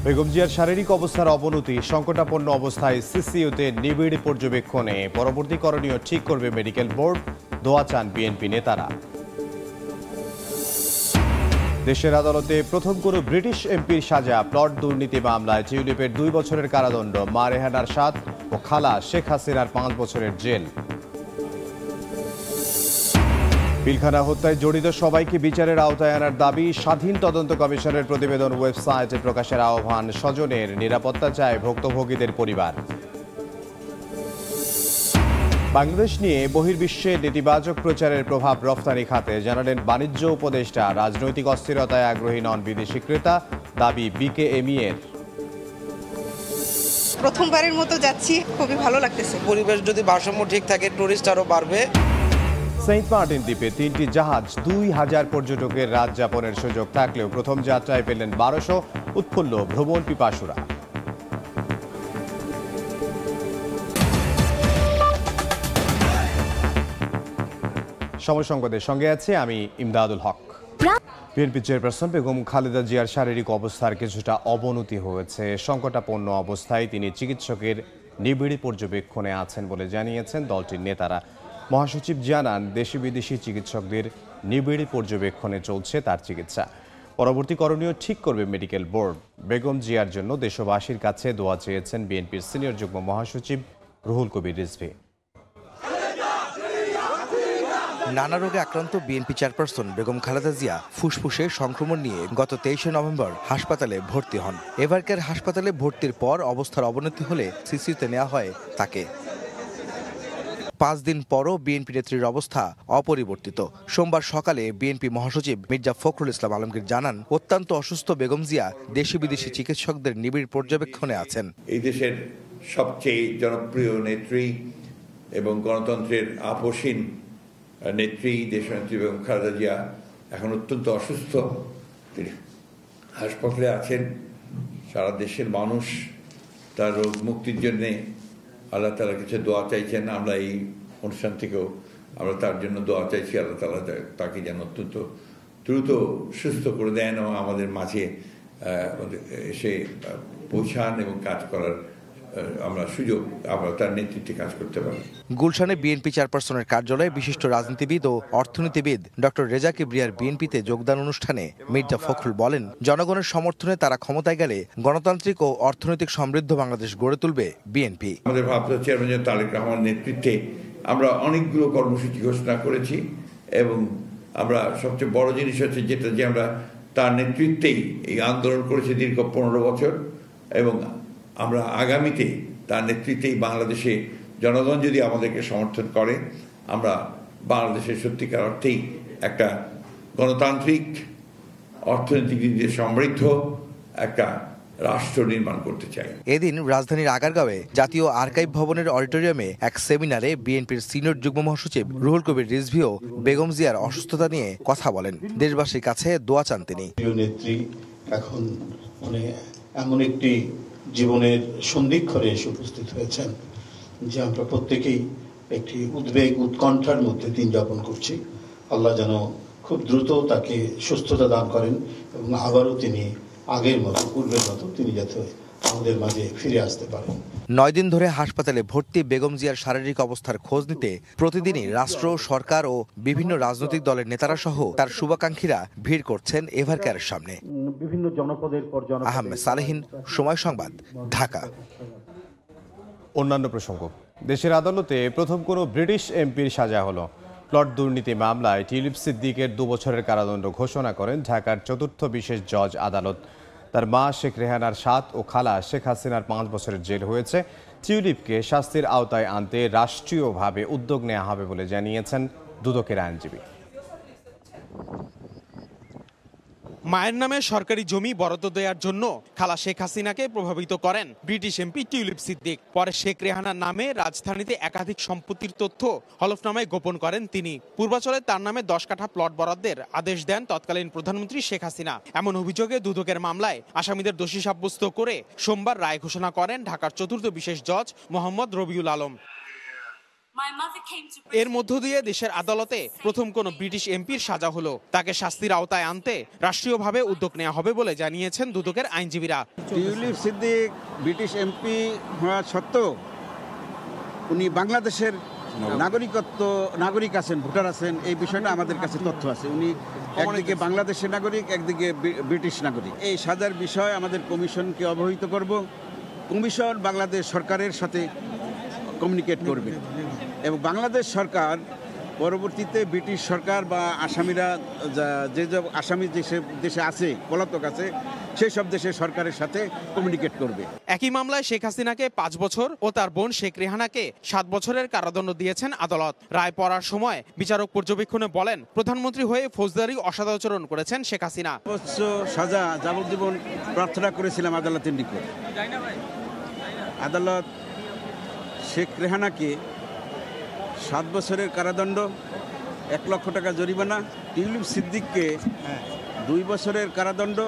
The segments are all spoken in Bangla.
বেগম জিয়ার শারীরিক অবস্থার অবনতি, সংকটাপন্ন অবস্থায় সিসিইউতে নিবিড় পর্যবেক্ষণে পরবর্তী করণীয় ঠিক করবে মেডিকেল বোর্ড, দোয়া চান বিএনপি নেতারা। দেশের আদালতে প্রথম কোনো ব্রিটিশ এমপির সাজা, প্লট দুর্নীতি মামলায় টিউলিপের 2 বছরের কারাদণ্ড, মা রেহানার 7 ও খালা শেখ হাসিনার 5 বছরের জেল। পিলখানা হত্যায় জড়িত সবাইকে বিচারের আওতায় আনার দাবি, স্বাধীন তদন্ত কমিশনের প্রতিবেদন ওয়েবসাইটে প্রকাশের আহ্বান, স্বজনের নিরাপত্তা চায় ভুক্তভোগীদের পরিবার। বাংলাদেশ নিয়ে বহির্বিশ্বে নেতিবাচক প্রচারের প্রভাব রফতানি খাতে, জানালেন বাণিজ্য উপদেষ্টা। রাজনৈতিক অস্থিরতায় আগ্রহী নন বিদেশি ক্রেতা, দাবি বিকেএমই এর। প্রথমবারের মতো যাচ্ছি, খুবই ভালো লাগতেছে। পরিবেশ যদি ভারসাম্য ঠিক থাকে, টুরিস্ট আরো বাড়বে। সেন্ট মার্টিন দ্বীপে 3টি জাহাজ, 2000 পর্যটকের রাত যাপনের সুযোগ থাকলেও প্রথম যাত্রায় পেলেন 1200, উৎফুল্ল ভ্রমণ পিপাসুরা। সময় সংবাদের সঙ্গে আছে আমি ইমদাদুল হক। বিএনপি চেয়ারপারসন বেগম খালেদা জিয়ার শারীরিক অবস্থার কিছুটা অবনতি হয়েছে। সংকটাপন্ন অবস্থায় তিনি চিকিৎসকের নিবিড় পর্যবেক্ষণে আছেন বলে জানিয়েছেন দলটির নেতারা। মহাসচিব জানান, দেশি বিদেশি চিকিৎসকদের নিবিড় পর্যবেক্ষণে চলছে তার চিকিৎসা। পরবর্তী করণীয় ঠিক করবে মেডিকেল বোর্ড। বেগম জিয়ার জন্য দেশবাসীর কাছে দোয়া চেয়েছেন বিএনপির সিনিয়র যুগ্ম মহাসচিব রুহুল কবির রিজভী। নানা রোগে আক্রান্ত বিএনপি চেয়ারপারসন বেগম খালেদা জিয়া ফুসফুসে সংক্রমণ নিয়ে গত 23শে নভেম্বর হাসপাতালে ভর্তি হন। এভারকেয়ার হাসপাতালে ভর্তির পর অবস্থার অবনতি হলে সিসিইউতে নেওয়া হয় তাকে। 5 দিন পরও বিএনপি নেত্রীর অবস্থা অপরিবর্তিত। সোমবার সকালে বিএনপি মহাসচিব মির্জা ফখরুল ইসলাম আলমগীর জানান, অত্যন্ত অসুস্থ বেগম জিয়া দেশি বিদেশি চিকিৎসকদের নিবিড় পর্যবেক্ষণে আছেন। এই দেশের সবচেয়ে জনপ্রিয় নেত্রী এবং গণতন্ত্রের আপসীন নেত্রী দেশনেত্রী বেগম খালেদা জিয়া এখন অত্যন্ত অসুস্থ, তিনি হাসপাতালে আছেন। সারা দেশের মানুষ তার রোগ মুক্তির জন্যে আল্লাহ তাআলার কাছে দোয়া চাইছেন। আমরা এই অনুষ্ঠান থেকেও আমরা তার জন্য দোয়া চাইছি, আল্লাহ তাআলা তাকে যেন অত্যন্ত দ্রুত সুস্থ করে দেন এবং আমাদের মাঝে এসে পৌঁছান এবং কাজ করার আমরা সুযোগ, আমরা তার নেতৃত্বে কাজ করতে পারি। গুলশানে বিএনপি চেয়ারপারসনের কার্যালয়ে বিশিষ্ট রাজনীতিবিদ ও অর্থনীতিবিদ ডক্টর রেজা কিবরিয়ার বিএনপিতে যোগদান অনুষ্ঠানে মির্জা ফখরুল বলেন, জনগণের সমর্থনে তারা ক্ষমতায় গেলে গণতান্ত্রিক ও অর্থনৈতিক সমৃদ্ধ বাংলাদেশ গড়ে তুলবে বিএনপি। আমাদের ভারপ্রাপ্ত চেয়ারম্যান তারেক রহমানের নেতৃত্বে আমরা অনেকগুলো কর্মসূচি ঘোষণা করেছি এবং আমরা সবচেয়ে বড় জিনিস হচ্ছে যেটা যে আমরা তার নেতৃত্বেই এই আন্দোলন করেছি দীর্ঘ 15 বছর এবং আমরা আগামীতে তার নেতৃত্বেই বাংলাদেশে জনগণ যদি আমাদেরকে সমর্থন করে, আমরা বাংলাদেশের সত্যিকার অর্থেই একটা গণতান্ত্রিক অর্থনৈতিক দিক দিয়ে সমৃদ্ধ একটা রাষ্ট্র নির্মাণ করতে চাই। এদিন রাজধানীর আগারগাঁওয়ে জাতীয় আর্কাইভ ভবনের অডিটোরিয়ামে এক সেমিনারে বিএনপির সিনিয়র যুগ্ম মহাসচিব রুহুল কবির রিজভীও বেগম জিয়ার অসুস্থতা নিয়ে কথা বলেন। দেশবাসীর কাছে দোয়া চান তিনি। নেত্রী এখন এমন একটি জীবনের সন্ধিক্ষণে এসে উপস্থিত হয়েছেন যে আমরা প্রত্যেকেই একটি উদ্বেগ উৎকণ্ঠার মধ্যে দিন যাপন করছি। আল্লাহ যেন খুব দ্রুত তাকে সুস্থতা দান করেন এবং আবারও তিনি আগের মতো, পূর্বের মতো তিনি যাতে আমাদের মাঝে ফিরে আসতে পারেন। 9 দিন ধরে হাসপাতালে ভর্তি বেগম জিয়ার শারীরিক অবস্থার খোঁজ নিতে প্রতিদিনই রাষ্ট্র, সরকার ও বিভিন্ন রাজনৈতিক দলের নেতারা সহ তার শুভাকাঙ্ক্ষীরা ভিড় করছেন এভারকেয়ারের সামনে। বিভিন্ন জনপদের পর আহমেদ সালেহিন, সময় সংবাদ, ঢাকা। অন্যান্য প্রসঙ্গ, দেশের আদালতে প্রথম কোনো ব্রিটিশ এমপির সাজা হলো। প্লট দুর্নীতি মামলায় টিউলিপ সিদ্দিকের 2 বছরের কারাদণ্ড ঘোষণা করেন ঢাকার 4র্থ বিশেষ জজ আদালত। তার মা শেখ রেহানার 7 ও খালা শেখ হাসিনার 5 বছরের জেল হয়েছে। টিউলিপকে শাস্তির আওতায় আনতে রাষ্ট্রীয়ভাবে উদ্যোগ নেওয়া হবে বলে জানিয়েছেন দুদকের আইনজীবী। মায়ের নামে সরকারি জমি বরাদ্দ দেওয়ার জন্য খালা শেখ হাসিনাকে প্রভাবিত করেন ব্রিটিশ এমপি টিউলিপ সিদ্দিক। পরে শেখ রেহানার নামে রাজধানীতে একাধিক সম্পত্তির তথ্য হলফনামায় গোপন করেন তিনি। পূর্বাচলে তার নামে 10 কাঠা প্লট বরাদ্দের আদেশ দেন তৎকালীন প্রধানমন্ত্রী শেখ হাসিনা। এমন অভিযোগে দুদকের মামলায় আসামিদের দোষী সাব্যস্ত করে সোমবার রায় ঘোষণা করেন ঢাকার 4র্থ বিশেষ জজ মোহাম্মদ রবিউল আলম। এর মধ্য দিয়ে দেশের আদালতে প্রথম কোন ব্রিটিশ এমপির সাজা হলো। তাকে শাস্তির আওতায় আনতে রাষ্ট্রীয়ভাবে উদ্যোগ নেওয়া হবে বলে জানিয়েছেন দুদকের আইনজীবীরা। টিউলিপ সিদ্দিক ব্রিটিশ এমপি হওয়া সত্ত্বেও উনি বাংলাদেশের নাগরিক আছেন, ভোটার আছেন, এই বিষয়টা আমাদের কাছে তথ্য আছে। উনি একদিকে বাংলাদেশের নাগরিক, একদিকে ব্রিটিশ নাগরিক। এই সাজার বিষয় আমাদের কমিশনকে অবহিত করব। কমিশন বাংলাদেশ সরকারের সাথে কমিউনিকেট করবে এবং বাংলাদেশ সরকার পরবর্তীতে ব্রিটিশ সরকার বা আসামিরা যে আসামি দেশে আছে, পলাতক আছে, সেই সব দেশের সরকারের সাথে কমিউনিকেট করবে। একই মামলায় শেখ হাসিনাকে 5 বছর ও তার বোন শেখ রেহানাকে 7 বছরের কারাদণ্ড দিয়েছেন আদালত। রায় পড়ার সময় বিচারক পর্যবেক্ষণে বলেন, প্রধানমন্ত্রী হয়ে ফৌজদারি অসদাচরণ করেছেন শেখ হাসিনা। সর্বোচ্চ সাজা যাবজ্জীবন প্রার্থনা করেছিলাম আদালতের নিকট। আদালত শেখ রেহানাকে 7 বছরের কারাদণ্ড, 1 লক্ষ টাকা জরিমানা, টিউলিপ সিদ্দিককে 2 বছরের কারাদণ্ড,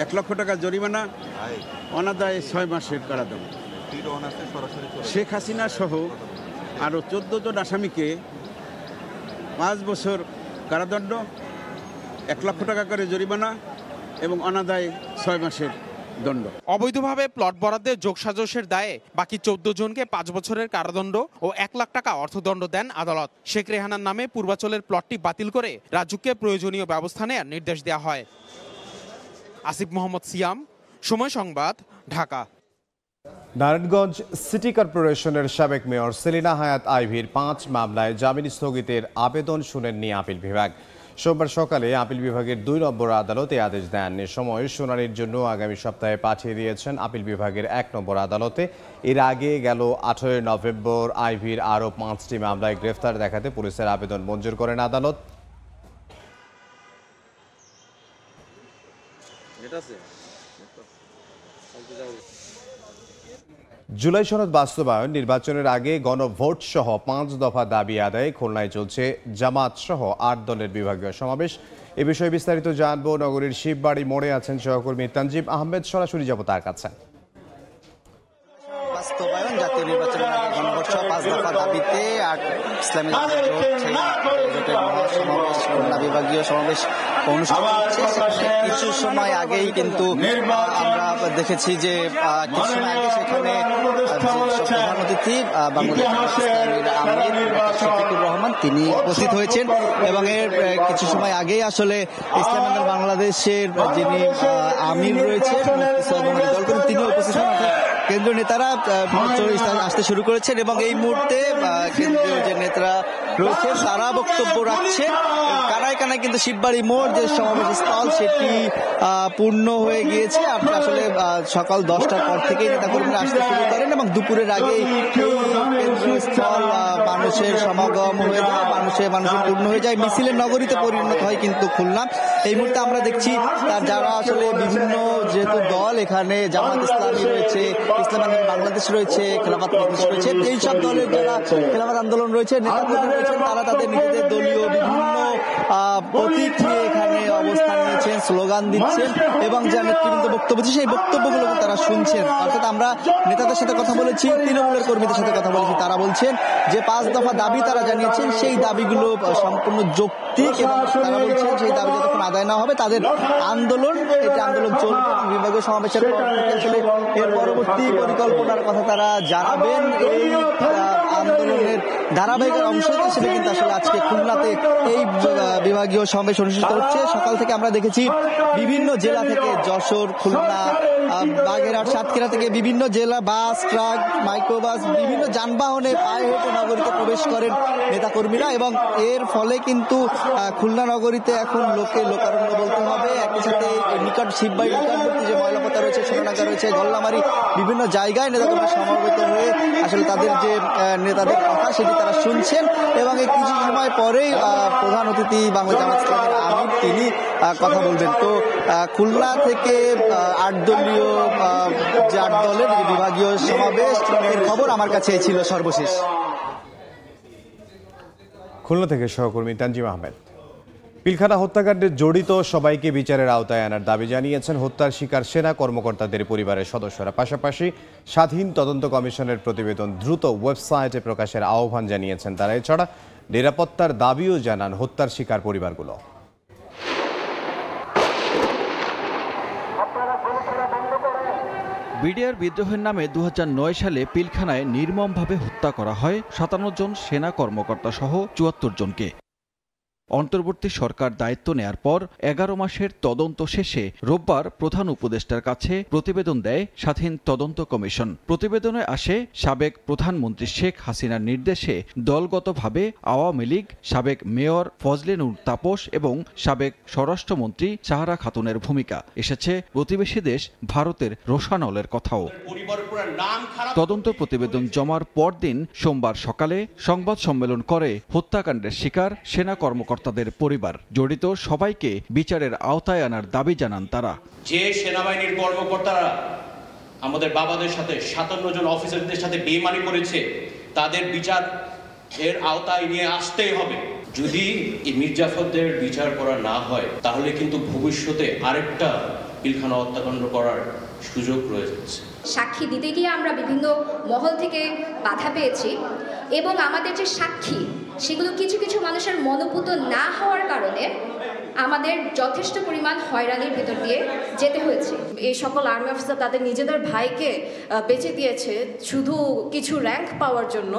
1 লক্ষ টাকা জরিমানা, অনাদায়ে 6 মাসের কারাদণ্ড। শেখ হাসিনা সহ আরও 14 জন আসামিকে 5 বছর কারাদণ্ড, 1 লক্ষ টাকা করে জরিমানা এবং অনাদায়ে 6 মাসের দণ্ড। অবৈধভাবে প্লট বরাদ্দের যোগসাজশের দায়ে বাকি 14 জনকে 5 বছরের কারাদণ্ড ও 1 লাখ টাকা অর্থদণ্ড দেন আদালত। শেখ রেহানার নামে পূর্বাচলের প্লটটি বাতিল করে রাজুককে প্রয়োজনীয় ব্যবস্থা নেওয়ার নির্দেশ দেওয়া হয়। আসিফ মোহাম্মদ সিয়াম, সময় সংবাদ, ঢাকা। নারায়ণগঞ্জ সিটি কর্পোরেশনের সাবেক মেয়র সেলিনা হায়াত আইভীর 5 মামলায় জামিন স্থগিতের আবেদন শুনানি আপিল বিভাগ। সোমবার সকালে আপিল বিভাগের 2 নম্বর আদালত এই আদেশ দেন। এ সময় শুনানির জন্য আগামী সপ্তাহে পাঠিয়ে দিয়েছেন আপিল বিভাগের 1 নম্বর আদালতে। এর আগে গেল 18 নভেম্বর আইভীর আরও 5টি মামলায় গ্রেফতার দেখাতে পুলিশের আবেদন মঞ্জুর করেন আদালত। জুলাই সনদ বাস্তবায়ন, নির্বাচনের আগে গণভোট সহ 5 দফা দাবি আদায়ে খুলনায় চলছে জামাত সহ 8 দলের বিভাগীয় সমাবেশ। এ বিষয়ে বিস্তারিত জানবো। নগরীর শিববাড়ি মোড়ে আছেন সহকর্মী তানজিম আহমেদ, সরাসরি যাব তার কাছে। বাস্তবায়ন, জাতীয় নির্বাচনের আগে গণভোট সহ 5 দফা দাবিতে ইসলামী সমাবেশ, খুলনা বিভাগীয় সমাবেশ অনুষ্ঠিত হচ্ছে। কিছু সময় আগেই কিন্তু আমরা দেখেছি যে কিছু সময় আগে সেখানে প্রধান অতিথি বাংলাদেশ ইসলামীর আমির শফিকুর রহমান তিনি উপস্থিত হয়েছেন এবং এর কিছু সময় আগেই আসলে ইসলামী বাংলাদেশের যিনি আমির রয়েছেন তিনি উপস্থিত হন। কেন্দ্রীয় নেতারা আসতে শুরু করেছেন এবং এই মুহূর্তে কেন্দ্রীয় যে নেতারা রয়েছেন তারা বক্তব্য রাখছেন। কানায় কানায় কিন্তু শিববাড়ি মোড় যে সমাবেশ স্থল সেটি পূর্ণ হয়ে গিয়েছে। আপনি আসলে সকাল 10টার পর থেকেই নেতাকর্মীরা আসতে শুরু করেন এবং দুপুরের আগেই কেন্দ্রস্থল মানুষের সমাগম হয়ে যায়, মানুষের পূর্ণ হয়ে যায়, মিছিলের নগরীতে পরিণত হয় কিন্তু খুলনা। এই মুহূর্তে আমরা দেখছি যারা আসলে বিভিন্ন যেহেতু দল, এখানে জামাত ইসলামী রয়েছে, ইসলামী বাংলাদেশ রয়েছে, খেলাফত মজলিস রয়েছে, এইসব দলের যারা খেলাফত আন্দোলন রয়েছে, নেতাকর্মী রয়েছেন, তারা তাদের নিজেদের দলীয় বিভিন্ন প্রতীক নিয়ে এখানে অবস্থান নিয়েছেন, স্লোগান দিচ্ছেন এবং যা নেতৃবৃন্দ বক্তব্য দিচ্ছে সেই বক্তব্যগুলো তারা শুনছেন। অর্থাৎ আমরা নেতাদের সাথে কথা বলেছি, তৃণমূলের কর্মীদের সাথে কথা বলেছি, তারা বলছেন যে 5 দফা দাবি তারা জানিয়েছেন সেই দাবিগুলো সম্পূর্ণ যৌক্তিক এবং তারা বলছেন সেই দাবি যতক্ষণ আদায় না হবে তাদের আন্দোলন চলবে। বিভাগীয় সমাবেশের পর আসলে এর পরবর্তী পরিকল্পনার কথা তারা জানাবেন। এই আন্দোলনের ধারাবাহিক অংশ হিসেবে কিন্তু আসলে আজকে খুলনাতে এই বিভাগীয় সমাবেশ অনুষ্ঠিত হচ্ছে। সকাল থেকে আমরা দেখেছি বিভিন্ন জেলা থেকে, যশোর, খুলনা, বাগেরহাট, সাতক্ষীরা থেকে বিভিন্ন জেলা বাস, ট্রাক, মাইক্রোবাস, বিভিন্ন যানবাহনে পায়ে হেঁটে নগরীতে প্রবেশ করেন নেতাকর্মীরা এবং এর ফলে কিন্তু খুলনা নগরীতে এখন লোকারণ্য বলতে হবে। একই সাথে নিকট শিববাড়ি নিকটবর্তী যে ময়লাপোতা রয়েছে, সোনাডাঙ্গা রয়েছে, গল্লামারি, বিভিন্ন জায়গায় নেতাকর্মী সমবেত হয়ে আসলে তাদের যে নেতাদের কথা সেটি তারা শুনছেন এবং এই কিছু সময় পরেই প্রধান অতিথি বাংলাদেশ জামাত ইসলামীর আমির তিনি কথা বলবেন। তো খুলনা থেকে 8 দলীয় যে 8 দলের বিভাগীয় সমাবেশ এর খবর আমার কাছে ছিল সর্বশেষ। খুলনা থেকে সহকর্মী তানজিম আহমেদ। পিলখানা হত্যাকাণ্ডে জড়িত সবাইকে বিচারের আওতায় আনার দাবি জানিয়েছেন হত্যার শিকার সেনা কর্মকর্তাদের পরিবারের সদস্যরা। পাশাপাশি স্বাধীন তদন্ত কমিশনের প্রতিবেদন দ্রুত ওয়েবসাইটে প্রকাশের আহ্বান জানিয়েছেন তারা। এছাড়া নিরাপত্তার দাবিও জানান হত্যার শিকার পরিবারগুলো। বিডিআর বিদ্রোহের নামে 2009 সালে পিলখানায় নির্মমভাবে হত্যা করা হয় 57 জন সেনা কর্মকর্তা সহ 74 জনকে। অন্তর্বর্তী সরকার দায়িত্ব নেয়ার পর 11 মাসের তদন্ত শেষে রোববার প্রধান উপদেষ্টার কাছে প্রতিবেদন দেয় স্বাধীন তদন্ত কমিশন। প্রতিবেদনে আসে সাবেক প্রধানমন্ত্রী শেখ হাসিনার নির্দেশে দলগতভাবে আওয়ামী লীগ, সাবেক মেয়র ফজলে নূর তাপস এবং সাবেক স্বরাষ্ট্রমন্ত্রী সাহারা খাতুনের ভূমিকা। এসেছে প্রতিবেশী দেশ ভারতের রোশানলের কথাও। তদন্ত প্রতিবেদন জমার পরদিন সোমবার সকালে সংবাদ সম্মেলন করে হত্যাকাণ্ডের শিকার সেনা কর্মকর্তাদের পরিবার। জড়িত সবাইকে বিচারের আওতায় আনার দাবি জানান তারা। যে সেনাবাহিনীর কর্মকর্তারা আমাদের বাবাদের সাথে 57 জন অফিসারদের সাথে বেইমানি করেছে, তাদের বিচার এর আওতায় নিয়ে আসতেই হবে। যদি এই মীর জাফরদের বিচার করা না হয় তাহলে কিন্তু ভবিষ্যতে আরেকটা পিলখানা হত্যাকাণ্ড করার সুযোগ রয়ে যাচ্ছে। সাক্ষী দিতে গিয়ে আমরা বিভিন্ন মহল থেকে বাধা পেয়েছি এবং আমাদের যে সাক্ষী সেগুলো কিছু কিছু মানুষের মনোপুত না হওয়ার কারণে আমাদের যথেষ্ট পরিমাণ হয়রানির ভেতর দিয়ে যেতে হয়েছে। এই সকল আর্মি অফিসার তাদের নিজেদের ভাইকে বেঁচে দিয়েছে শুধু কিছু র্যাঙ্ক পাওয়ার জন্য।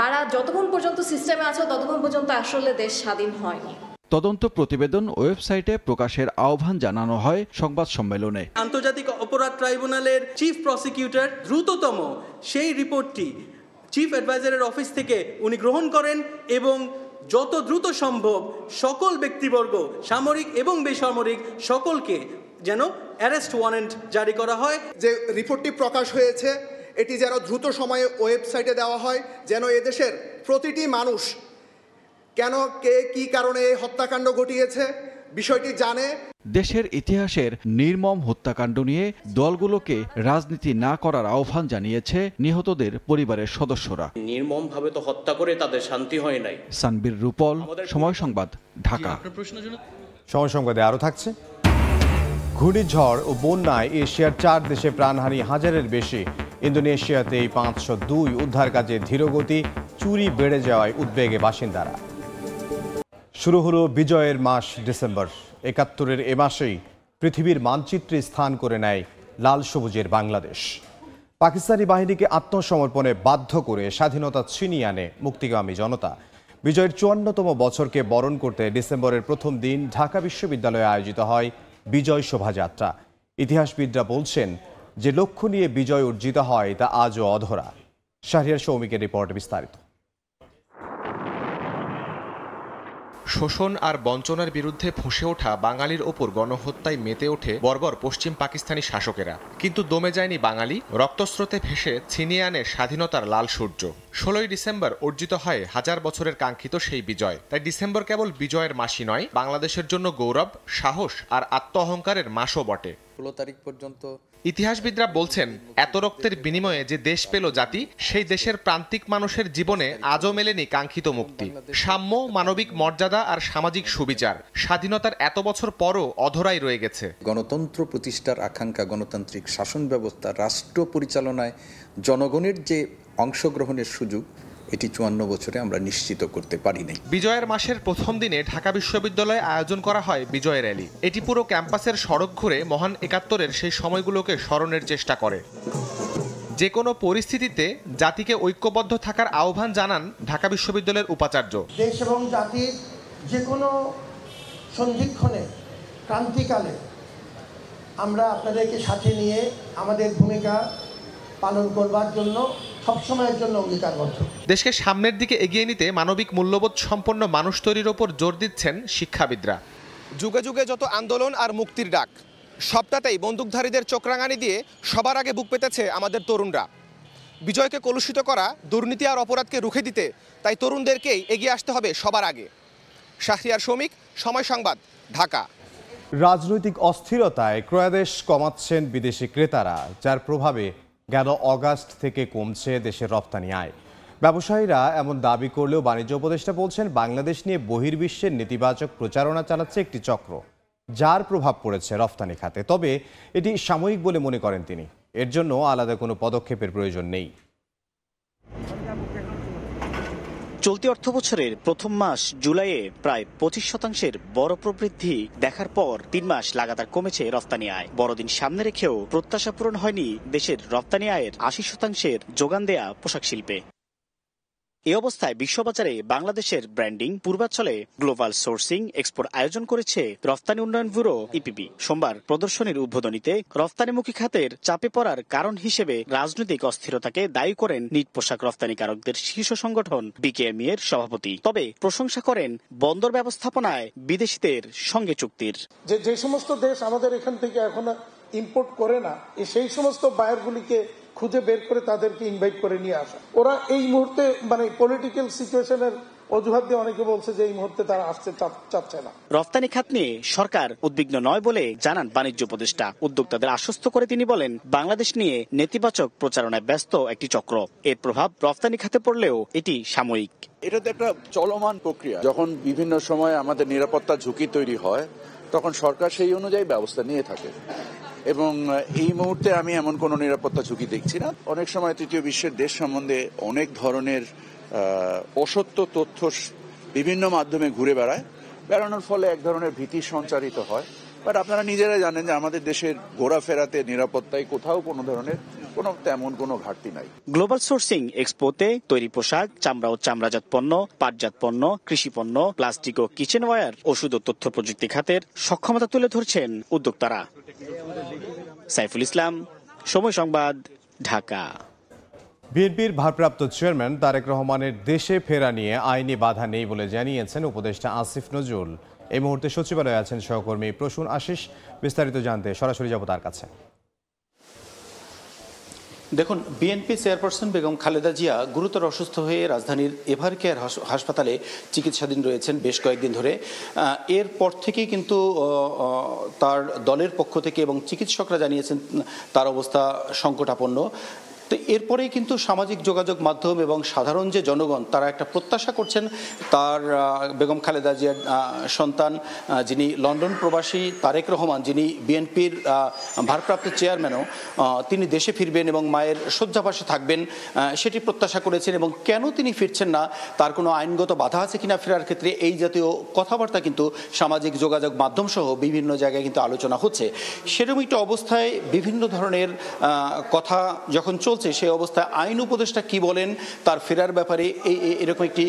তারা যতক্ষণ পর্যন্ত সিস্টেমে আছে ততক্ষণ পর্যন্ত আসলে দেশ স্বাধীন হয়নি। তদন্ত প্রতিবেদন ওয়েবসাইটে প্রকাশের আহ্বান জানানো হয় সংবাদ সম্মেলনে। আন্তর্জাতিক অপরাধ ট্রাইব্যুনালের চিফ প্রসিকিউটর দ্রুততম সেই রিপোর্টটি চিফ অ্যাডভাইজারের অফিস থেকে উনি গ্রহণ করেন এবং যত দ্রুত সম্ভব সকল ব্যক্তিবর্গ, সামরিক এবং বেসামরিক সকলকে যেন অ্যারেস্ট ওয়ারেন্ট জারি করা হয়। যে রিপোর্টটি প্রকাশ হয়েছে এটি যেন দ্রুত সময়ে ওয়েবসাইটে দেওয়া হয়, যেন এদেশের প্রতিটি মানুষ কেন কে কি কারণে এই হত্যাকাণ্ড ঘটিয়েছে বিষয়টি জানে। দেশের ইতিহাসের নির্মম হত্যাকাণ্ড নিয়ে দলগুলোকে রাজনীতি না করার আহ্বান জানিয়েছে নিহতদের পরিবারের সদস্যরা। নির্মমভাবে তো হত্যা করে তাদের শান্তি হয় নাই। সানবীর রূপল, সময় সংবাদ, ঢাকা। সময় সংবাদে আরও থাকছে। ঘূর্ণিঝড় ও বন্যায় এশিয়ার 4 দেশে প্রাণহানি 1000-এর বেশি। ইন্দোনেশিয়াতেই 502। উদ্ধার কাজে ধীরগতি, চুরি বেড়ে যাওয়ায় উদ্বেগে বাসিন্দারা। শুরু হলো বিজয়ের মাস ডিসেম্বর। 71-এর এ মাসেই পৃথিবীর মানচিত্রে স্থান করে নেয় লাল সবুজের বাংলাদেশ। পাকিস্তানি বাহিনীকে আত্মসমর্পণে বাধ্য করে স্বাধীনতা ছিনিয়ে আনে মুক্তিগামী জনতা। বিজয়ের 54তম বছরকে বরণ করতে ডিসেম্বরের প্রথম দিন ঢাকা বিশ্ববিদ্যালয়ে আয়োজিত হয় বিজয় শোভাযাত্রা। ইতিহাসবিদরা বলছেন যে লক্ষ্য নিয়ে বিজয় অর্জিত হয় তা আজও অধরা। শাহরিয়ার সৌমিকের রিপোর্ট বিস্তারিত। শোষণ আর বঞ্চনার বিরুদ্ধে ফুঁসে ওঠা বাঙালির ওপর গণহত্যায় মেতে ওঠে বর্বর পশ্চিম পাকিস্তানি শাসকেরা। কিন্তু দমে যায়নি বাঙালি, রক্তস্রোতে ভেসে ছিনিয়ে আনে স্বাধীনতার লাল সূর্য। 16ই ডিসেম্বর অর্জিত হয় 1000 বছরের কাঙ্ক্ষিত সেই বিজয়। তাই ডিসেম্বর কেবল বিজয়ের মাসই নয়, বাংলাদেশের জন্য গৌরব, সাহস আর আত্ম অহংকারের মাসও বটে। 16 তারিখ পর্যন্ত ইতিহাসবিদরা বলছেন এত রক্তের বিনিময়ে যে দেশ পেল জাতি, সেই দেশের প্রান্তিক মানুষের জীবনে আজও মেলেনি কাঙ্ক্ষিত মুক্তি, সাম্য, মানবিক মর্যাদা আর সামাজিক সুবিচার। স্বাধীনতার এত বছর পরও অধরাই রয়ে গেছে। গণতন্ত্র প্রতিষ্ঠার আকাঙ্ক্ষা, গণতান্ত্রিক শাসন ব্যবস্থা, রাষ্ট্র পরিচালনায় জনগণের যে অংশগ্রহণের সুযোগ, এটি 54 বছরে আমরা নিশ্চিত করতে পারি নাই। বিজয়ের মাসের প্রথম দিনে ঢাকা বিশ্ববিদ্যালয়ে আয়োজন করা হয় বিজয় র্যালি। এটি পুরো ক্যাম্পাসের সড়ক ঘুরে মহান 71-এর সেই সময়গুলোকে স্মরণের চেষ্টা করে। যে কোনো পরিস্থিতিতে জাতিকে ঐক্যবদ্ধ থাকার আহ্বান জানান ঢাকা বিশ্ববিদ্যালয়ের উপাচার্য। দেশ এবং জাতির যে কোনো সন্ধিক্ষণে, ক্রান্তিকালে আমরা আপনাদেরকে সাথে নিয়ে আমাদের ভূমিকা পালন করবার জন্য সবসময়ের জন্য অঙ্গীকারবদ্ধ। দেশকে সামনের দিকে এগিয়ে নিতে মানবিক মূল্যবোধ সম্পন্ন মানুষ তৈরির ওপর জোর দিচ্ছেন শিক্ষাবিদরা। যুগে যুগে যত আন্দোলন আর মুক্তির ডাক, সবটাতেই বন্দুকধারীদের চোখরাঙানি দিয়ে সবার আগে বুক পেতেছে আমাদের তরুণরা। বিজয়কে কলুষিত করা, দুর্নীতি আর অপরাধকে রুখে দিতে তাই তরুণদেরকেই এগিয়ে আসতে হবে সবার আগে। শাহরিয়ার সৌমিক, সময় সংবাদ, ঢাকা। রাজনৈতিক অস্থিরতায় ক্রয়াদেশ কমাচ্ছেন বিদেশি ক্রেতারা, যার প্রভাবে গেল অগাস্ট থেকে কমছে দেশের রপ্তানি আয়। ব্যবসায়ীরা এমন দাবি করলেও বাণিজ্য উপদেষ্টা বলছেন বাংলাদেশ নিয়ে বহির্বিশ্বের নেতিবাচক প্রচারণা চালাচ্ছে একটি চক্র, যার প্রভাব পড়েছে রফতানি খাতে। তবে এটি সাময়িক বলে মনে করেন তিনি। এর জন্য আলাদা কোনো পদক্ষেপের প্রয়োজন নেই। চলতি অর্থবছরের প্রথম মাস জুলাইয়ে প্রায় 25% বড় প্রবৃদ্ধি দেখার পর 3 মাস লাগাতার কমেছে রফতানি আয়। বড়দিন সামনে রেখেও প্রত্যাশা পূরণ হয়নি দেশের রফতানি আয়ের 80% যোগান দেয়া পোশাক শিল্পে। এই অবস্থায় বিশ্ববাজারে বাংলাদেশের ব্র্যান্ডিং পূর্বাঞ্চলে গ্লোবাল সোর্সিং এক্সপোর আয়োজন করেছে রফতানি উন্নয়ন ব্যুরো ইপিবি। সোমবার প্রদর্শনীর উদ্বোধনীতে রফতানিমুখী খাতের চাপে পড়ার কারণ হিসেবে রাজনৈতিক অস্থিরতাকে দায়ী করেন নিট পোশাক রফতানিকারকদের শীর্ষ সংগঠন বিকেএমই এর সভাপতি। তবে প্রশংসা করেন বন্দর ব্যবস্থাপনায় বিদেশিদের সঙ্গে চুক্তির। যে সমস্ত দেশ আমাদের এখান থেকে এখন ইম্পোর্ট করে না, সেই সমস্ত বায়ারগুলিকে খুঁজে বের করে তাদেরকে ইনভাইট করে নিয়ে আসা। ওরা এই মুহূর্তে পলিটিক্যাল সিচুয়েশনের অজুহাত দিয়ে অনেকে বলছে যে এই মুহূর্তে তারা আসতে চাচ্ছে না। রফতানি খাত নিয়ে সরকার উদ্বিগ্ন নয় বলে জানান বাণিজ্য উপদেষ্টা। উদ্যোক্তাদের আশ্বস্ত করে তিনি বলেন বাংলাদেশ নিয়ে নেতিবাচক প্রচারণায় ব্যস্ত একটি চক্র। এর প্রভাব রফতানি খাতে পড়লেও এটি সাময়িক। এটা তো একটা চলমান প্রক্রিয়া। যখন বিভিন্ন সময় আমাদের নিরাপত্তা ঝুঁকি তৈরি হয় তখন সরকার সেই অনুযায়ী ব্যবস্থা নিয়ে থাকে এবং এই মুহূর্তে আমি এমন কোনো নিরাপত্তা ঝুঁকি দেখছি না। অনেক সময় তৃতীয় বিশ্বের দেশ সম্বন্ধে অনেক ধরনের অসত্য তথ্য বিভিন্ন মাধ্যমে ঘুরে বেড়ানোর ফলে এক ধরনের ভীতি সঞ্চারিত হয়। বাট আপনারা নিজেরা জানেন যে আমাদের দেশের ঘোরাফেরাতে নিরাপত্তায় কোথাও কোনো ধরনের তেমন কোনো ঘাটতি নাই। গ্লোবাল সোর্সিং এক্সপোতে তৈরি পোশাক, চামড়া ও চামড়াজাত পণ্য, পাটজাত পণ্য, কৃষি পণ্য, প্লাস্টিক ও কিচেন ওয়্যার, ওষুধ ও তথ্য প্রযুক্তি খাতের সক্ষমতা তুলে ধরছেন উদ্যোক্তারা। সাইফুল ইসলাম, সময় সংবাদ, ঢাকা। বিএনপির ভারপ্রাপ্ত চেয়ারম্যান তারেক রহমানের দেশে ফেরা নিয়ে আইনি বাধা নেই বলে জানিয়েছেন উপদেষ্টা আসিফ নজরুল। এই মুহূর্তে সচিবালয়ে আছেন সহকর্মী প্রসূন আশিস। বিস্তারিত জানতে সরাসরি যাব তার কাছে। দেখুন, বিএনপি চেয়ারপারসন বেগম খালেদা জিয়া গুরুতর অসুস্থ হয়ে রাজধানীর এভারকেয়ার হাসপাতালে চিকিৎসাধীন রয়েছেন বেশ কয়েকদিন ধরে। এরপর থেকেই কিন্তু তার দলের পক্ষ থেকে এবং চিকিৎসকরা জানিয়েছেন তার অবস্থা সংকটাপন্ন। তো এরপরেই কিন্তু সামাজিক যোগাযোগ মাধ্যম এবং সাধারণ যে জনগণ তারা একটা প্রত্যাশা করছেন তার বেগম খালেদা জিয়ার সন্তান যিনি লন্ডন প্রবাসী তারেক রহমান, যিনি বিএনপির ভারপ্রাপ্ত চেয়ারম্যানও, তিনি দেশে ফিরবেন এবং মায়ের শয্যাপাশে থাকবেন সেটি প্রত্যাশা করেছেন। এবং কেন তিনি ফিরছেন না, তার কোনো আইনগত বাধা আছে কিনা ফেরার ক্ষেত্রে, এই জাতীয় কথাবার্তা কিন্তু সামাজিক যোগাযোগ মাধ্যম সহ বিভিন্ন জায়গায় কিন্তু আলোচনা হচ্ছে। সেরকম একটা অবস্থায় বিভিন্ন ধরনের কথা যখন সেই অবস্থায় আইন উপদেষ্টা কি বলেন তার ফেরার ব্যাপারে এরকম একটি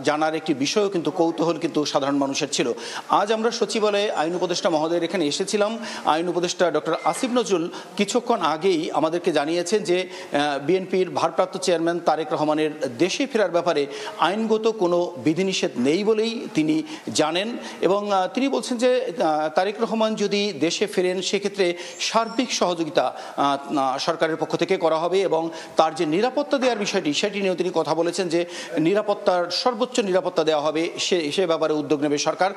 জানার একটি বিষয়ও কিন্তু কৌতূহল কিন্তু সাধারণ মানুষের ছিল। আজ আমরা সচিবালয়ে আইন উপদেষ্টা মহোদয়ের এখানে এসেছিলাম। আইন উপদেষ্টা ডক্টর আসিফ নজরুল কিছুক্ষণ আগেই আমাদেরকে জানিয়েছেন যে বিএনপির ভারপ্রাপ্ত চেয়ারম্যান তারেক রহমানের দেশে ফেরার ব্যাপারে আইনগত কোনো বিধিনিষেধ নেই বলেই তিনি জানেন। এবং তিনি বলছেন যে তারেক রহমান যদি দেশে ফেরেন সেক্ষেত্রে সার্বিক সহযোগিতা সরকারের পক্ষ থেকে করা হবে এবং তার যে নিরাপত্তা দেওয়ার বিষয়টি সেটি নিয়েও তিনি কথা বলেছেন যে নিরাপত্তার সর্বোচ্চ নিরাপত্তা দেওয়া হবে, সে ব্যাপারে উদ্যোগ নেবে সরকার।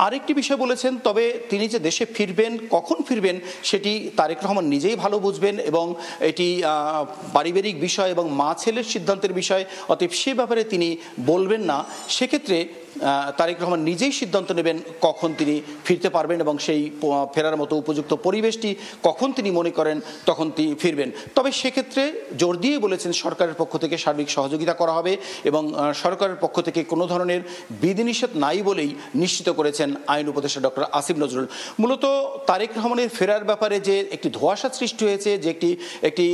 আরেকটি বিষয় বলেছেন, তবে তিনি যে দেশে ফিরবেন, কখন ফিরবেন সেটি তারেক রহমান নিজেই ভালো বুঝবেন এবং এটি পারিবারিক বিষয় এবং মা ছেলের সিদ্ধান্তের বিষয়, অতএব সে ব্যাপারে তিনি বলবেন না। সেক্ষেত্রে তারেক রহমান নিজেই সিদ্ধান্ত নেবেন কখন তিনি ফিরতে পারবেন এবং সেই ফেরার মতো উপযুক্ত পরিবেশটি কখন তিনি মনে করেন তখন তিনি ফিরবেন। তবে সেক্ষেত্রে জোর দিয়ে বলেছেন সরকারের পক্ষ থেকে সার্বিক সহযোগিতা করা হবে এবং সরকারের পক্ষ থেকে কোনো ধরনের বিধিনিষেধ নাই বলেই নিশ্চিত করেছেন আইন উপদেষ্টা ডক্টর আসিফ নজরুল। মূলত তারেক রহমানের ফেরার ব্যাপারে যে একটি ধোঁয়াশা সৃষ্টি হয়েছে, যে একটি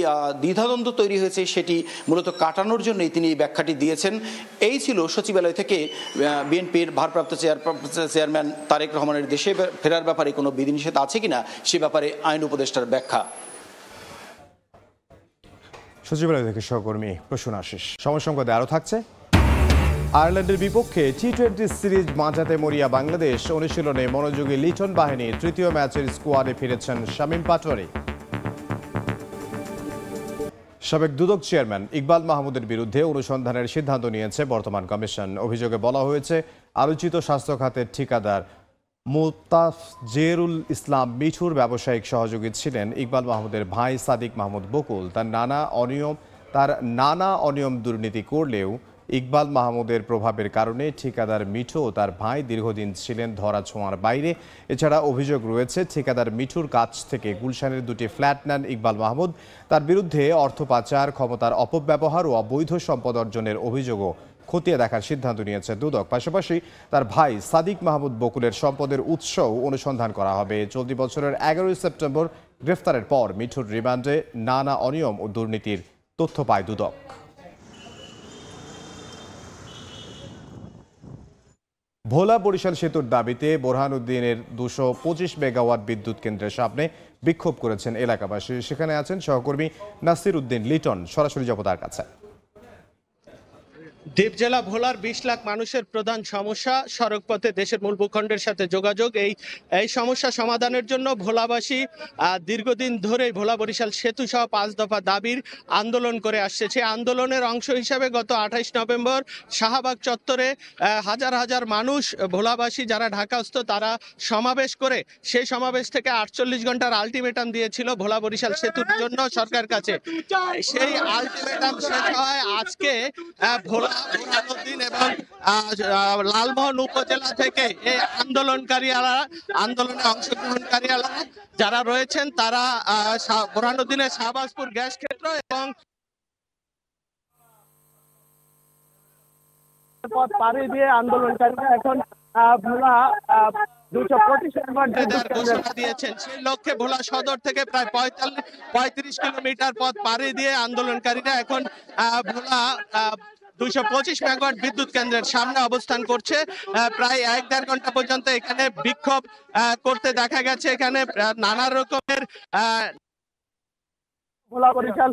দ্বিধাদ্বন্দ্ব তৈরি হয়েছে, সেটি মূলত কাটানোর জন্যই তিনি ব্যাখ্যাটি দিয়েছেন। এই ছিল সচিবালয় থেকে বিএনপির ভারপ্রাপ্ত চেয়ারম্যান তারেক রহমানের দেশে ফেরার ব্যাপারে কোনো বিধিনিষেধ আছে কিনা সে ব্যাপারে আইন উপদেষ্টার ব্যাখ্যা। সচিবালয় থেকে সহকর্মী প্রসূন আশিস। সময় সংবাদে আরও থাকছে। আয়ারল্যান্ডের বিপক্ষে টি-20 সিরিজ বাঁচাতে মরিয়া বাংলাদেশ। অনুশীলনে মনোযোগী লিটন বাহিনীর তৃতীয় ম্যাচের স্কোয়াডে ফিরেছেন শামীম পাটোয়ারি। সাবেক দুদক চেয়ারম্যান ইকবাল মাহমুদের বিরুদ্ধে অনুসন্ধানের সিদ্ধান্ত নিয়েছে বর্তমান কমিশন। অভিযোগে বলা হয়েছে আলোচিত স্বাস্থ্য খাতের ঠিকাদার মুতাফজেরুল ইসলাম মিঠুর ব্যবসায়িক সহযোগী ছিলেন ইকবাল মাহমুদের ভাই সাদিক মাহমুদ বকুল। তার নানা অনিয়ম তার নানা অনিয়ম দুর্নীতি করলেও ইকবাল মাহমুদের প্রভাবের কারণে ঠিকাদার মিঠু ও তার ভাই দীর্ঘদিন ছিলেন ধরাছোঁয়ার বাইরে। এছাড়া অভিযোগ রয়েছে ঠিকাদার মিঠুর কাছ থেকে গুলশানের দুটি ফ্ল্যাট নেন ইকবাল মাহমুদ। তার বিরুদ্ধে অর্থ পাচার, ক্ষমতার অপব্যবহার ও অবৈধ সম্পদ অর্জনের অভিযোগও খতিয়ে দেখার সিদ্ধান্ত নিয়েছে দুদক। পাশাপাশি তার ভাই সাদিক মাহমুদ বকুলের সম্পদের উৎসও অনুসন্ধান করা হবে। চলতি বছরের 11 সেপ্টেম্বর গ্রেফতারের পর মিঠুর রিমান্ডে নানা অনিয়ম ও দুর্নীতির তথ্য পায় দুদক। ভোলা বরিশাল সেতুর দাবিতে বোরহানউদ্দিনের 225 মেগাওয়াট বিদ্যুৎ কেন্দ্রের সামনে বিক্ষোভ করেছেন এলাকাবাসী। সেখানে আছেন সহকর্মী নাসির উদ্দিন লিটন। সরাসরি যাব তার কাছে। দ্বীপ জেলা ভোলার 20 লাখ মানুষের প্রধান সমস্যা সড়ক পথে দেশের মূল ভূখণ্ডের সাথে যোগাযোগ। এই সমস্যা সমাধানের জন্য ভোলাবাসী দীর্ঘদিন ধরেই ভোলা বরিশাল সেতু সহ 5 দফা দাবির আন্দোলন করে আসছে। সেই আন্দোলনের অংশ হিসাবে গত 28 নভেম্বর শাহবাগ চত্বরে হাজার হাজার মানুষ ভোলাবাসী যারা ঢাকাস্থ তারা সমাবেশ করে সেই সমাবেশ থেকে 48 ঘন্টার আলটিমেটাম দিয়েছিল ভোলা বরিশাল সেতুর জন্য সরকার কাছে। সেই আলটিমেটাম শেষ হয় আজকে ভোলা বোরহানউদ্দিন এবং লালমোহন উপজেলা থেকে এই আন্দোলনে অংশগ্রহণকারীরা যারা রয়েছেন তারা বোরহানউদ্দিনের শাহবাজপুর গ্যাস ক্ষেত্র এবং পথ পাড়ি দিয়ে আন্দোলনকারীরা এখন ভোলা 225 দিয়েছেন। সেই লক্ষ্যে ভোলা সদর থেকে প্রায় 35 কিলোমিটার পথ পাড়ি দিয়ে আন্দোলনকারীরা এখন ভোলা 225 মেগাওয়াট বিদ্যুৎ কেন্দ্রের সামনে অবস্থান করছে। প্রায় 1-1.5 ঘন্টা পর্যন্ত এখানে বিক্ষোভ করতে দেখা গেছে। এখানে নানা রকমের ভোলা বরিশাল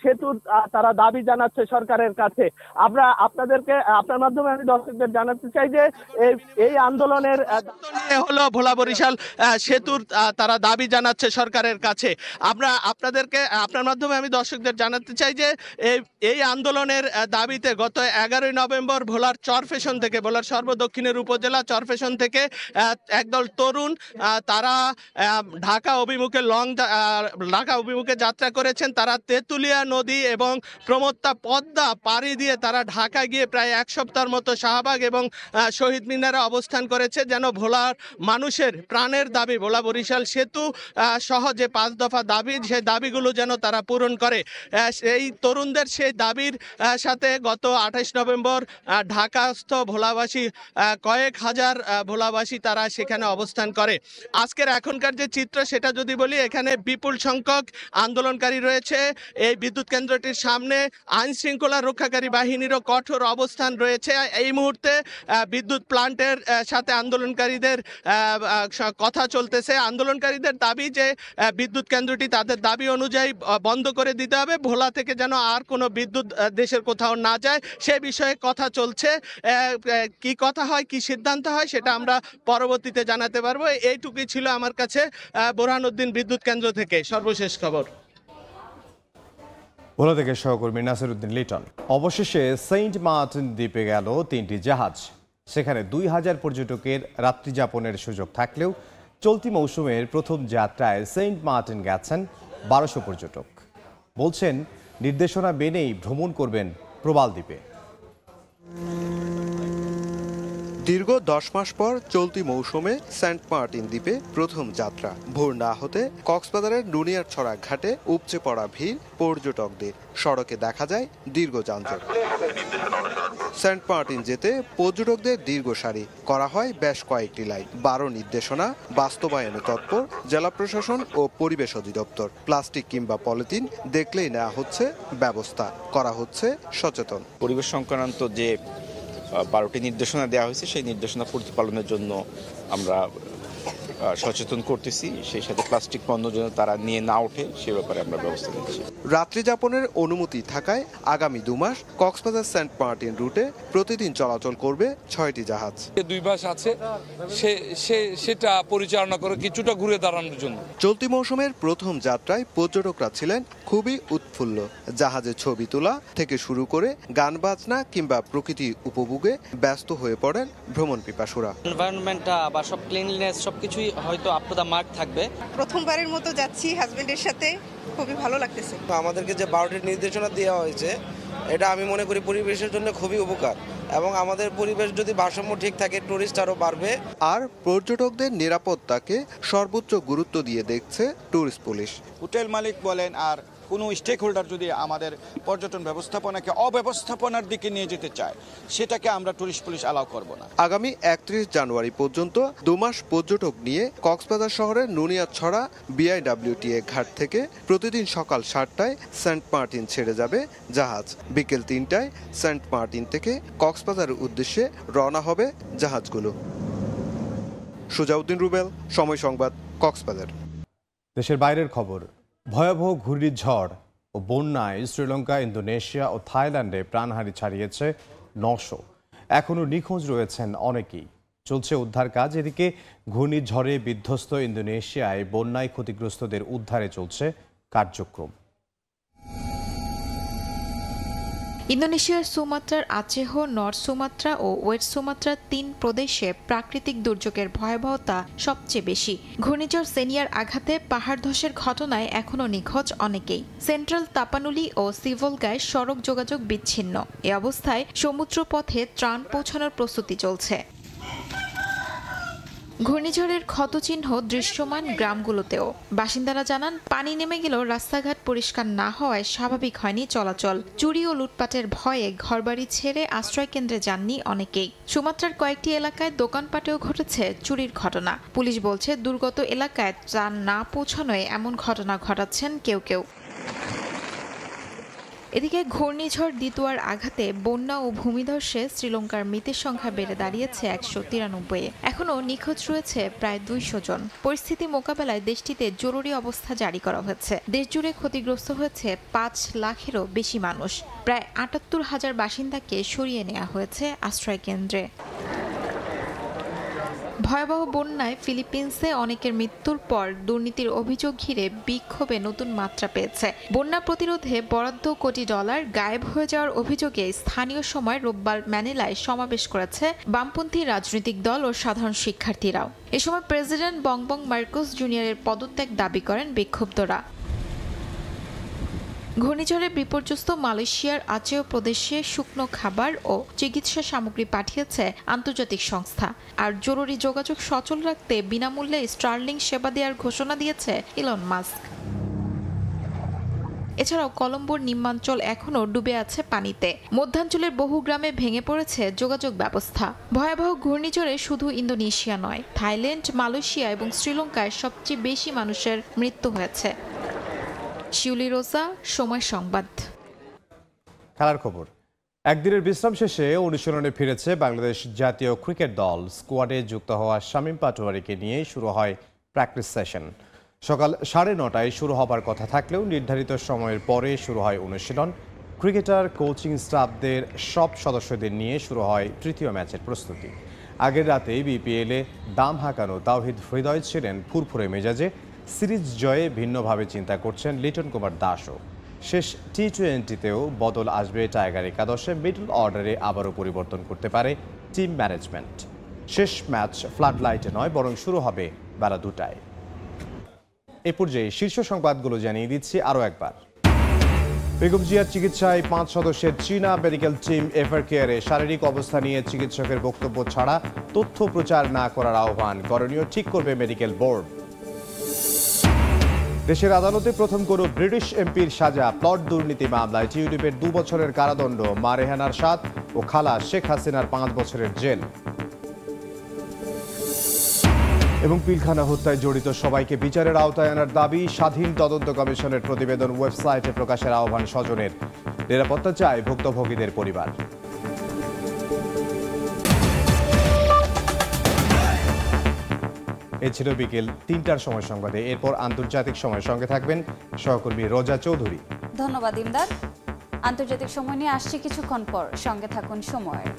সেতু তারা দাবি জানাচ্ছে সরকারের কাছে। আমরা আপনার মাধ্যমে আমি দর্শকদের জানাতে চাই যে এই আন্দোলনের হলো ভোলা বরিশাল সেতুর তারা দাবি জানাচ্ছে সরকারের কাছে। আপনার মাধ্যমে আমি দর্শকদের জানাতে চাই যে এই আন্দোলনের দাবিতে গত 11 নভেম্বর ভোলার চরফেশন থেকে, ভোলার সর্বদক্ষিণের উপজেলা চরফেশন থেকে একদল তরুণ তারা ঢাকা অভিমুখে যাত্রা করেছে। তারা তেতুলিয়া নদী এবং প্রমত্তা পদ্মা পাড়ি দিয়ে তারা ঢাকা গিয়ে প্রায় 1 সপ্তাহের মতো শাহবাগ এবং শহীদ মিনারে অবস্থান করেছে, যেন ভোলার মানুষের প্রাণের দাবি ভোলা বরিশাল সেতু সহ যে 5 দফা দাবি, সেই দাবিগুলো যেন তারা পূরণ করে। এই তরুণদের সেই দাবির সাথে গত 28 নভেম্বর ঢাকাস্থ ভোলাবাসী কয়েক হাজার ভোলাবাসী তারা সেখানে অবস্থান করে। আজকের এখনকার যে চিত্র সেটা যদি বলি, এখানে বিপুল সংখ্যক আন্দোলনকারী রয়েছে। এই বিদ্যুৎ কেন্দ্রটির সামনে আইন শৃঙ্খলা রক্ষাকারী বাহিনীরও কঠোর অবস্থান রয়েছে। এই মুহূর্তে বিদ্যুৎ প্লান্টের সাথে আন্দোলনকারীদের কথা চলতেছে। আন্দোলনকারীদের দাবি যে বিদ্যুৎ কেন্দ্রটি তাদের দাবি অনুযায়ী বন্ধ করে দিতে হবে, ভোলা থেকে যেন আর কোনো বিদ্যুৎ দেশের কোথাও না যায় সে বিষয়ে কথা চলছে। কি কথা হয়, কি সিদ্ধান্ত হয় সেটা আমরা পরবর্তীতে জানাতে পারবো। এইটুকুই ছিল আমার কাছে বোরহানউদ্দিন বিদ্যুৎ কেন্দ্র থেকে সর্বশেষ খবর। ভোলা থেকে সহকর্মী নাসির উদ্দিন লিটন। অবশেষে সেন্ট মার্টিন দ্বীপে গেল 3টি জাহাজ। সেখানে 2000 পর্যটকের রাত্রি যাপনের সুযোগ থাকলেও চলতি মৌসুমের প্রথম যাত্রায় সেন্ট মার্টিন গেছেন 1200 পর্যটক। বলছেন নির্দেশনা মেনেই ভ্রমণ করবেন প্রবাল দ্বীপে। দীর্ঘ 10 মাস পর চলতি মৌসুমে সেন্ট মার্টিন দ্বীপে প্রথম যাত্রা। ভোর না হতে কক্সবাজারের নুনিয়ারছড়া ঘাটে উপচে পড়া ভিড় পর্যটকদের। সড়কে দেখা যায় দীর্ঘ যানজট। সেন্ট মার্টিন যেতে পর্যটকদের দীর্ঘ সারি, করা হয় বেশ কয়েকটি লাইন। 12 নির্দেশনা বাস্তবায়নে তৎপর জেলা প্রশাসন ও পরিবেশ অধিদপ্তর। প্লাস্টিক কিংবা পলিথিন দেখলেই নেওয়া হচ্ছে ব্যবস্থা, করা হচ্ছে সচেতন। পরিবেশ সংক্রান্ত যে 12টি নির্দেশনা দেওয়া হয়েছে সেই নির্দেশনা প্রতিপালনের জন্য আমরা সচেতন করতেছি। সেই সাথে প্লাস্টিক পণ্য যেন তারা নিয়ে না ওঠে সে ব্যাপারে আমরা ব্যবস্থা নিচ্ছি। রাত্রি যাপনের অনুমতি থাকায় আগামী 2 মাস কক্সবাজার সেন্ট মার্টিন রুটে প্রতিদিন চলাচল করবে 6টি জাহাজ। 2 মাস আছে সেটা পরিচালনা করে কিছুটা ঘুরে দাঁড়ানোর জন্য। চলতি মৌসুমের প্রথম যাত্রায় পর্যটকরা ছিলেন খুবই উৎফুল্ল। জাহাজে ছবি তোলা থেকে শুরু করে গান বাজনা কিংবা প্রকৃতি উপভোগে ব্যস্ত হয়ে পড়েন ভ্রমণ পিপাসুরা। এনভায়রনমেন্টটা বা সব ক্লিনলিনেস সবকিছুই হয়তো আপ টু দ্য মার্ক থাকবে। প্রথমবারের মতো যাচ্ছি হাজবেন্ডের সাথে, খুবই ভালো লাগতেছে। আমাদেরকে যে 12টি নির্দেশনা দেওয়া হয়েছে এটা আমি মনে করি পরিবেশের জন্য খুবই উপকার এবং আমাদের পরিবেশ যদি ভারসাম্য ঠিক থাকে টুরিস্ট আরও বাড়বে। আর পর্যটকদের নিরাপত্তাকে সর্বোচ্চ গুরুত্ব দিয়ে দেখছে ট্যুরিস্ট পুলিশ। হোটেল মালিক বলেন আর কোনো স্টেক হোল্ডার যদি আমাদের পর্যটন ব্যবস্থাপনাকে অব্যবস্থাপনার দিকে নিয়ে যেতে চায় সেটাকে আমরা টুরিস্ট পুলিশ অ্যালাউ করব না। আগামী 31 জানুয়ারি পর্যন্ত 2 মাস পর্যটক নিয়ে কক্সবাজার শহরের নুনিয়াছড়া BIWTA ঘাট থেকে প্রতিদিন সকাল 7টায় সেন্ট মার্টিন ছেড়ে যাবে জাহাজ। বিকেল 3টায় সেন্ট মার্টিন থেকে কক্সবাজারের উদ্দেশ্যে রওনা হবে জাহাজগুলো। সুজাউদ্দিন রুবেল, সময় সংবাদ, কক্সবাজার। দেশের বাইরের খবর। ভয়াবহ ঘূর্ণিঝড় ও বন্যায় শ্রীলঙ্কা, ইন্দোনেশিয়া ও থাইল্যান্ডে প্রাণহানি ছাড়িয়েছে 900। এখনও নিখোঁজ রয়েছেন অনেকেই। চলছে উদ্ধার কাজ। এদিকে ঘূর্ণিঝড়ে বিধ্বস্ত ইন্দোনেশিয়ায় বন্যায় ক্ষতিগ্রস্তদের উদ্ধারে চলছে কার্যক্রম। ইন্দোনেশিয়ার সুমাত্রার আচেহ, নর্থ সুমাত্রা ও ওয়েস্ট সুমাত্রার 3 প্রদেশে প্রাকৃতিক দুর্যোগের ভয়াবহতা সবচেয়ে বেশি। ঘূর্ণিঝড় সেনিয়ার আঘাতে পাহাড় ধসের ঘটনায় এখনও নিখোঁজ অনেকেই। সেন্ট্রাল তাপানুলি ও সিভলগায় সড়ক যোগাযোগ বিচ্ছিন্ন। এ অবস্থায় সমুদ্রপথে ত্রাণ পৌঁছানোর প্রস্তুতি চলছে। ঘূর্ণিঝড়ের ক্ষতচিহ্ন দৃশ্যমান গ্রামগুলোতেও। বাসিন্দারা জানান, পানি নেমে গেলেও রাস্তাঘাট পরিষ্কার না হওয়ায় স্বাভাবিক হয়নি চলাচল। চুরি ও লুটপাটের ভয়ে ঘরবাড়ি ছেড়ে আশ্রয়কেন্দ্রে যাননি অনেকেই। সুমাত্রার কয়েকটি এলাকায় দোকানপাটেও ঘটেছে চুরির ঘটনা। পুলিশ বলছে, দুর্গত এলাকায় ত্রাণ না পৌঁছানোয় এমন ঘটনা ঘটাচ্ছেন কেউ কেউ। এদিকে ঘূর্ণিঝড় দিতুয়ার আঘাতে বন্যা ও ভূমিধসে শ্রীলঙ্কার মৃতের সংখ্যা বেড়ে দাঁড়িয়েছে 193। এখনও নিখোঁজ রয়েছে প্রায় 200 জন। পরিস্থিতি মোকাবেলায় দেশটিতে জরুরি অবস্থা জারি করা হয়েছে। দেশজুড়ে ক্ষতিগ্রস্ত হয়েছে 5 লাখেরও বেশি মানুষ। প্রায় 78,000 বাসিন্দাকে সরিয়ে নেওয়া হয়েছে আশ্রয়কেন্দ্রে। ভয়াবহ বন্যায় ফিলিপিন্সে অনেকের মৃত্যুর পর দুর্নীতির অভিযোগ ঘিরে বিক্ষোভে নতুন মাত্রা পেয়েছে। বন্যা প্রতিরোধে বরাদ্দ কোটি ডলার গায়েব হয়ে যাওয়ার অভিযোগে স্থানীয় সময় রোববার ম্যানিলায় সমাবেশ করেছে বামপন্থী রাজনৈতিক দল ও সাধারণ শিক্ষার্থীরাও। এ সময় প্রেসিডেন্ট বংবং মার্কোস জুনিয়রের পদত্যাগ দাবি করেন বিক্ষুব্ধরা। ঘূর্ণিঝড়ে বিপর্যস্ত মালয়েশিয়ার আচেহ প্রদেশে শুকনো খাবার ও চিকিৎসা সামগ্রী পাঠিয়েছে আন্তর্জাতিক সংস্থা। আর জরুরি যোগাযোগ সচল রাখতে বিনামূল্যে স্টারলিং সেবা দেওয়ার ঘোষণা দিয়েছে ইলন মাস্ক। এছাড়াও কলম্বোর নিম্নাঞ্চল এখনও ডুবে আছে পানিতে। মধ্যাঞ্চলের বহু গ্রামে ভেঙে পড়েছে যোগাযোগ ব্যবস্থা। ভয়াবহ ঘূর্ণিঝড়ে শুধু ইন্দোনেশিয়া নয়, থাইল্যান্ড, মালয়েশিয়া এবং শ্রীলঙ্কায় সবচেয়ে বেশি মানুষের মৃত্যু হয়েছে। শিউলি রোজা, সময় সংবাদ। খেলার খবর। একদিনের বিশ্রাম শেষে অনুশীলনে ফিরেছে বাংলাদেশ জাতীয় ক্রিকেট দল। স্কোয়াডে যুক্ত হওয়া শামীম পাটোয়ারিকে নিয়ে শুরু হয় প্র্যাকটিস সেশন। সকাল 9:30টায় শুরু হবার কথা থাকলেও নির্ধারিত সময়ের পরে শুরু হয় অনুশীলন। ক্রিকেটার, কোচিং স্টাফদের সব সদস্যদের নিয়ে শুরু হয় তৃতীয় ম্যাচের প্রস্তুতি। আগের রাতে বিপিএলে দাম হাঁকানো তাওহিদ হৃদয় ছিলেন ফুরফুরে মেজাজে। সিরিজ জয়ে ভিন্নভাবে চিন্তা করছেন লিটন কুমার দাসও। শেষ টি-20তেও বদল আসবে টাইগার একাদশে। মিডল অর্ডারে আবারও পরিবর্তন করতে পারে টিম ম্যানেজমেন্ট। শেষ ম্যাচ ফ্লাড লাইটে নয়, বরং শুরু হবে বেলা 2টায়। এ পর্যায়ে শীর্ষ সংবাদগুলো জানিয়ে দিচ্ছি আরও একবার। বেগম জিয়ার চিকিৎসায় 5 সদস্যের চীনা মেডিকেল টিম এভার কেয়ারে শারীরিক অবস্থা নিয়ে চিকিৎসকের বক্তব্য ছাড়া তথ্য প্রচার না করার আহ্বান। করণীয় ঠিক করবে মেডিকেল বোর্ড। দেশের আদালতে প্রথম কোনো ব্রিটিশ এমপির সাজা। প্লট দুর্নীতি মামলায় টিউলিপের 2 বছরের কারাদণ্ড, মা রেহানার 7 ও খালা শেখ হাসিনার 5 বছরের জেল। এবং পিলখানা হত্যায় জড়িত সবাইকে বিচারের আওতায় আনার দাবি। স্বাধীন তদন্ত কমিশনের প্রতিবেদন ওয়েবসাইটে প্রকাশের আহ্বান স্বজনের। নিরাপত্তা চায় ভুক্তভোগীদের পরিবার। এ ছিল বিকেল 3টার সময় সংবাদে। এরপর আন্তর্জাতিক সময় সঙ্গে থাকবেন সহকর্মী রোজা চৌধুরী। ধন্যবাদ ইমদাদ। আন্তর্জাতিক সময় নিয়ে আসছে কিছুক্ষণ পর, সঙ্গে থাকুন সময়ের।